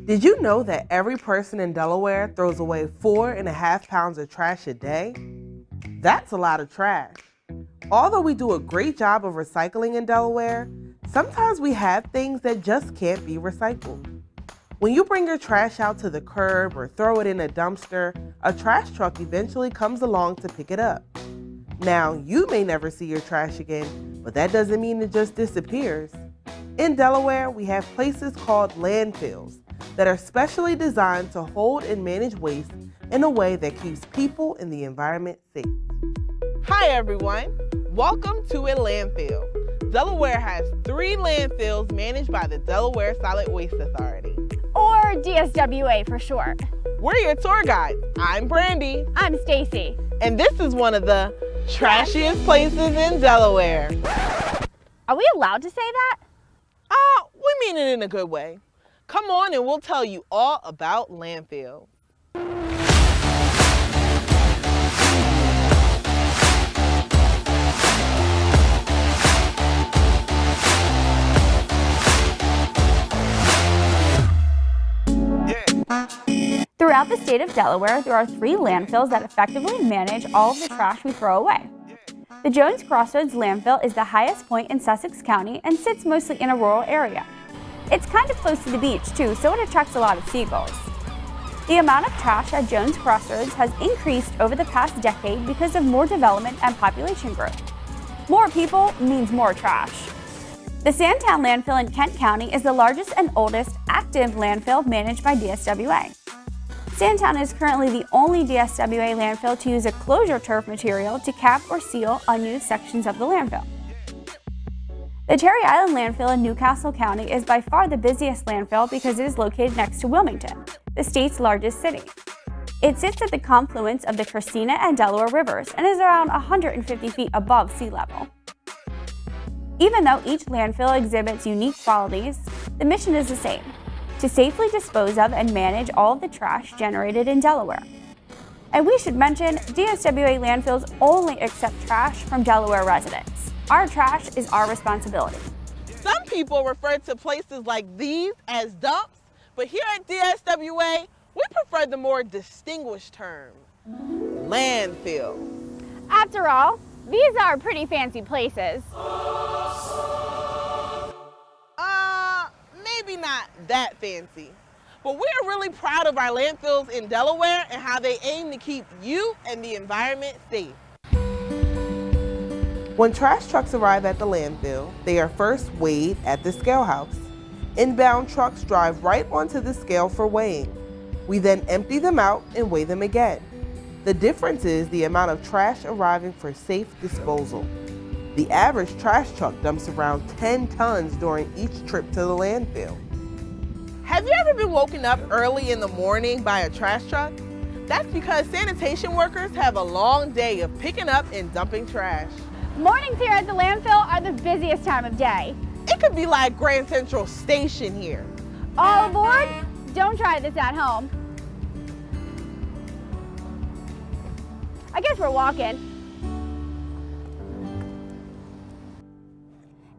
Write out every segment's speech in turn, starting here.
Did you know that every person in Delaware throws away 4.5 pounds of trash a day? That's a lot of trash. Although we do a great job of recycling in Delaware, sometimes we have things that just can't be recycled. When you bring your trash out to the curb or throw it in a dumpster, a trash truck eventually comes along to pick it up. Now, you may never see your trash again, but that doesn't mean it just disappears. In Delaware, we have places called landfills that are specially designed to hold and manage waste in a way that keeps people and the environment safe. Hi everyone, welcome to a landfill. Delaware has 3 landfills managed by the Delaware Solid Waste Authority. Or DSWA for short. We're your tour guides. I'm Brandy. I'm Stacy. And this is one of the trashiest places in Delaware. Are we allowed to say that? We mean it in a good way. Come on and we'll tell you all about landfills. Throughout the state of Delaware, there are 3 landfills that effectively manage all of the trash we throw away. The Jones Crossroads landfill is the highest point in Sussex County and sits mostly in a rural area. It's kind of close to the beach too, so it attracts a lot of seagulls. The amount of trash at Jones Crossroads has increased over the past decade because of more development and population growth. More people means more trash. The Sandtown landfill in Kent County is the largest and oldest active landfill managed by DSWA. Sandtown is currently the only DSWA landfill to use a closure turf material to cap or seal unused sections of the landfill. The Terry Island landfill in Newcastle County is by far the busiest landfill because it is located next to Wilmington, the state's largest city. It sits at the confluence of the Christina and Delaware rivers and is around 150 feet above sea level. Even though each landfill exhibits unique qualities, the mission is the same: to safely dispose of and manage all of the trash generated in Delaware. And we should mention, DSWA landfills only accept trash from Delaware residents. Our trash is our responsibility. Some people refer to places like these as dumps, but here at DSWA, we prefer the more distinguished term, landfill. After all, these are pretty fancy places. Maybe not that fancy, but we're really proud of our landfills in Delaware and how they aim to keep you and the environment safe. When trash trucks arrive at the landfill, they are first weighed at the scale house. Inbound trucks drive right onto the scale for weighing. We then empty them out and weigh them again. The difference is the amount of trash arriving for safe disposal. The average trash truck dumps around 10 tons during each trip to the landfill. Have you ever been woken up early in the morning by a trash truck? That's because sanitation workers have a long day of picking up and dumping trash. Mornings here at the landfill are the busiest time of day. It could be like Grand Central Station here. All aboard? Don't try this at home. I guess we're walking.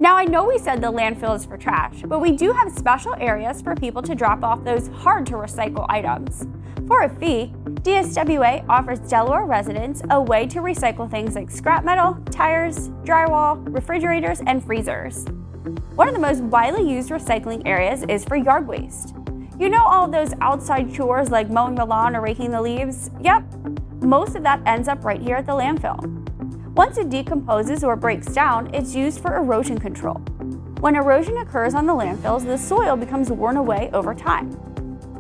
Now, I know we said the landfill is for trash, but we do have special areas for people to drop off those hard-to-recycle items. For a fee, DSWA offers Delaware residents a way to recycle things like scrap metal, tires, drywall, refrigerators, and freezers. One of the most widely used recycling areas is for yard waste. You know all those outside chores like mowing the lawn or raking the leaves? Yep, most of that ends up right here at the landfill. Once it decomposes or breaks down, it's used for erosion control. When erosion occurs on the landfills, the soil becomes worn away over time.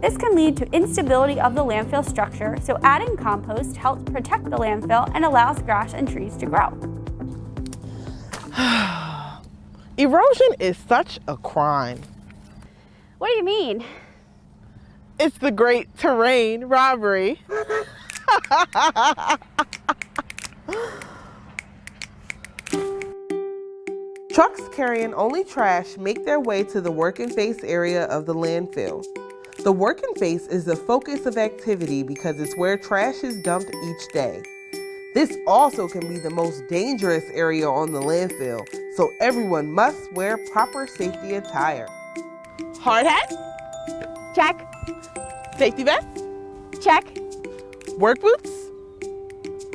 This can lead to instability of the landfill structure, so adding compost helps protect the landfill and allows grass and trees to grow. Erosion is such a crime. What do you mean? It's the great terrain robbery. Trucks carrying only trash make their way to the working face area of the landfill. The working face is the focus of activity because it's where trash is dumped each day. This also can be the most dangerous area on the landfill, so everyone must wear proper safety attire. Hard hat, Check. Safety vest? Check. Work boots?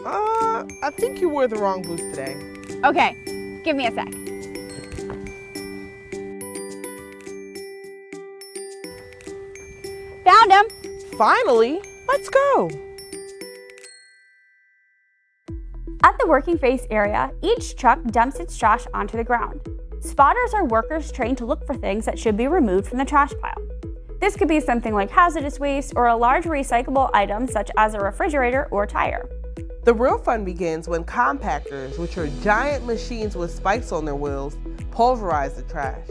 I think you wore the wrong boots today. Okay, give me a sec. Found him. Finally, let's go. At the working face area, each truck dumps its trash onto the ground. Spotters are workers trained to look for things that should be removed from the trash pile. This could be something like hazardous waste or a large recyclable item such as a refrigerator or tire. The real fun begins when compactors, which are giant machines with spikes on their wheels, pulverize the trash.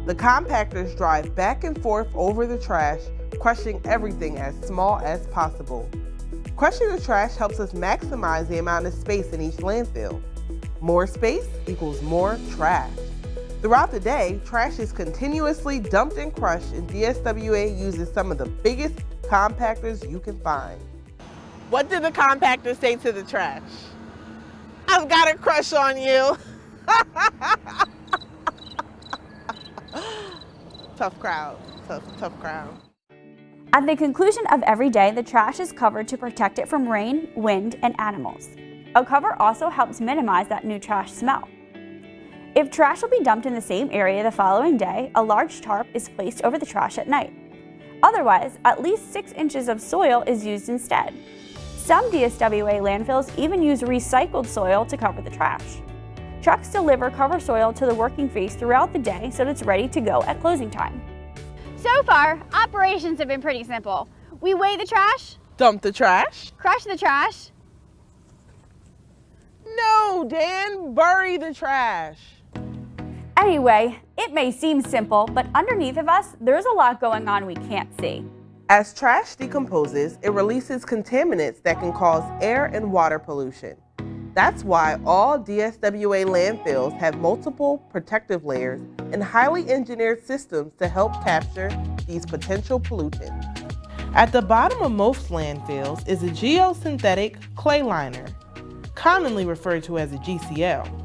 The compactors drive back and forth over the trash, crushing everything as small as possible. Crushing the trash helps us maximize the amount of space in each landfill. More space equals more trash. Throughout the day, trash is continuously dumped and crushed, and DSWA uses some of the biggest compactors you can find. What did the compactor say to the trash? I've got a crush on you. Tough crowd, tough crowd. At the conclusion of every day, the trash is covered to protect it from rain, wind, and animals. A cover also helps minimize that new trash smell. If trash will be dumped in the same area the following day, a large tarp is placed over the trash at night. Otherwise, at least 6 inches of soil is used instead. Some DSWA landfills even use recycled soil to cover the trash. Trucks deliver cover soil to the working face throughout the day so that it's ready to go at closing time. So far, operations have been pretty simple. We weigh the trash, Dump the trash? crush the trash. No, Dan, bury the trash. Anyway, it may seem simple, but underneath of us, there's a lot going on we can't see. As trash decomposes, it releases contaminants that can cause air and water pollution. That's why all DSWA landfills have multiple protective layers and highly engineered systems to help capture these potential pollutants. At the bottom of most landfills is a geosynthetic clay liner, commonly referred to as a GCL.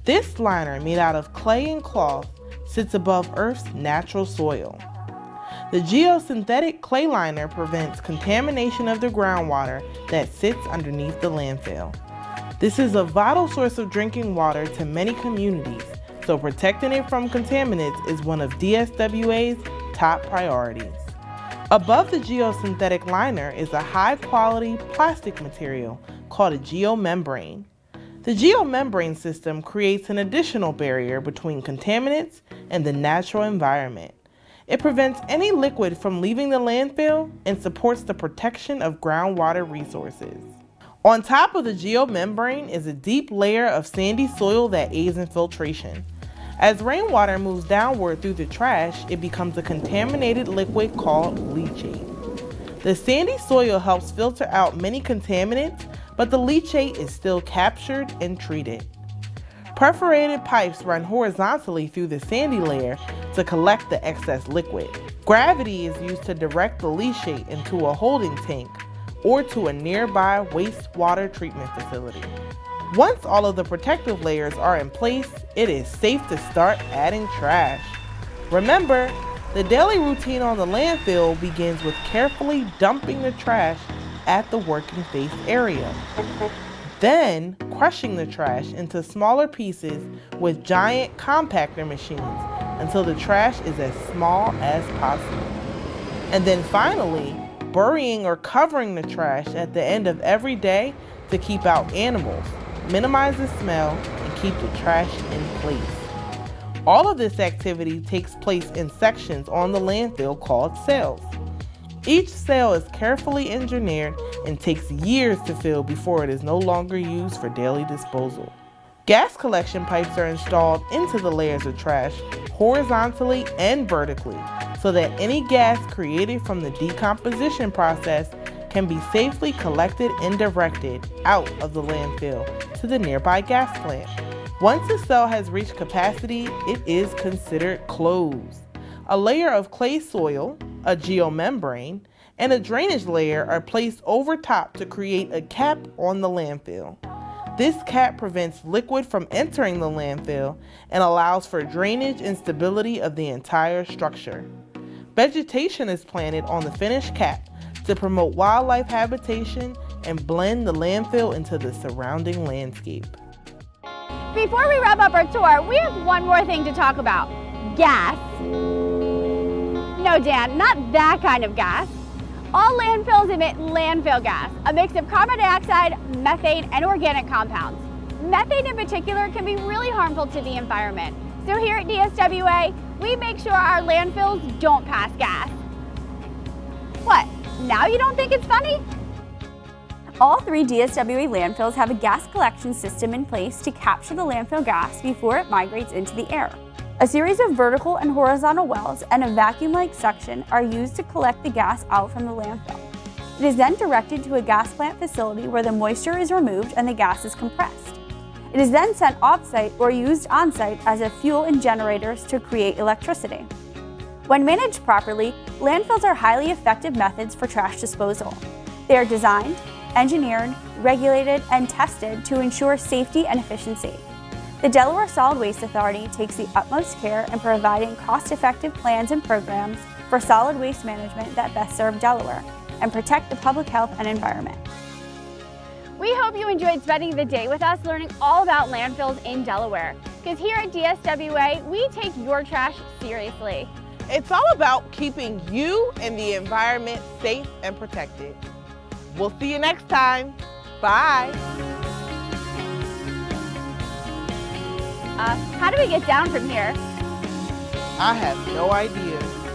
This liner, made out of clay and cloth, sits above Earth's natural soil. The geosynthetic clay liner prevents contamination of the groundwater that sits underneath the landfill. This is a vital source of drinking water to many communities, so protecting it from contaminants is one of DSWA's top priorities. Above the geosynthetic liner is a high-quality plastic material called a geomembrane. The geomembrane system creates an additional barrier between contaminants and the natural environment. It prevents any liquid from leaving the landfill and supports the protection of groundwater resources. On top of the geomembrane is a deep layer of sandy soil that aids in filtration. As rainwater moves downward through the trash, it becomes a contaminated liquid called leachate. The sandy soil helps filter out many contaminants, but the leachate is still captured and treated. Perforated pipes run horizontally through the sandy layer to collect the excess liquid. Gravity is used to direct the leachate into a holding tank or to a nearby wastewater treatment facility. Once all of the protective layers are in place, it is safe to start adding trash. Remember, the daily routine on the landfill begins with carefully dumping the trash at the working face area. Then, crushing the trash into smaller pieces with giant compactor machines until the trash is as small as possible. And then finally, burying or covering the trash at the end of every day to keep out animals, minimize the smell, and keep the trash in place. All of this activity takes place in sections on the landfill called cells. Each cell is carefully engineered and takes years to fill before it is no longer used for daily disposal. Gas collection pipes are installed into the layers of trash horizontally and vertically so that any gas created from the decomposition process can be safely collected and directed out of the landfill to the nearby gas plant. Once a cell has reached capacity, it is considered closed. A layer of clay soil, a geomembrane, and a drainage layer are placed over top to create a cap on the landfill. This cap prevents liquid from entering the landfill and allows for drainage and stability of the entire structure. Vegetation is planted on the finished cap to promote wildlife habitation and blend the landfill into the surrounding landscape. Before we wrap up our tour, we have one more thing to talk about. Gas. No, Dan, not that kind of gas. All landfills emit landfill gas, a mix of carbon dioxide, methane, and organic compounds. Methane in particular can be really harmful to the environment. So here at DSWA, we make sure our landfills don't pass gas. What, now you don't think it's funny? All 3 DSWA landfills have a gas collection system in place to capture the landfill gas before it migrates into the air. A series of vertical and horizontal wells and a vacuum-like suction are used to collect the gas out from the landfill. It is then directed to a gas plant facility where the moisture is removed and the gas is compressed. It is then sent off-site or used on-site as a fuel in generators to create electricity. When managed properly, landfills are highly effective methods for trash disposal. They are designed, engineered, regulated, and tested to ensure safety and efficiency. The Delaware Solid Waste Authority takes the utmost care in providing cost-effective plans and programs for solid waste management that best serve Delaware and protect the public health and environment. We hope you enjoyed spending the day with us learning all about landfills in Delaware, because here at DSWA, we take your trash seriously. It's all about keeping you and the environment safe and protected. We'll see you next time. Bye. How do we get down from here? I have no idea.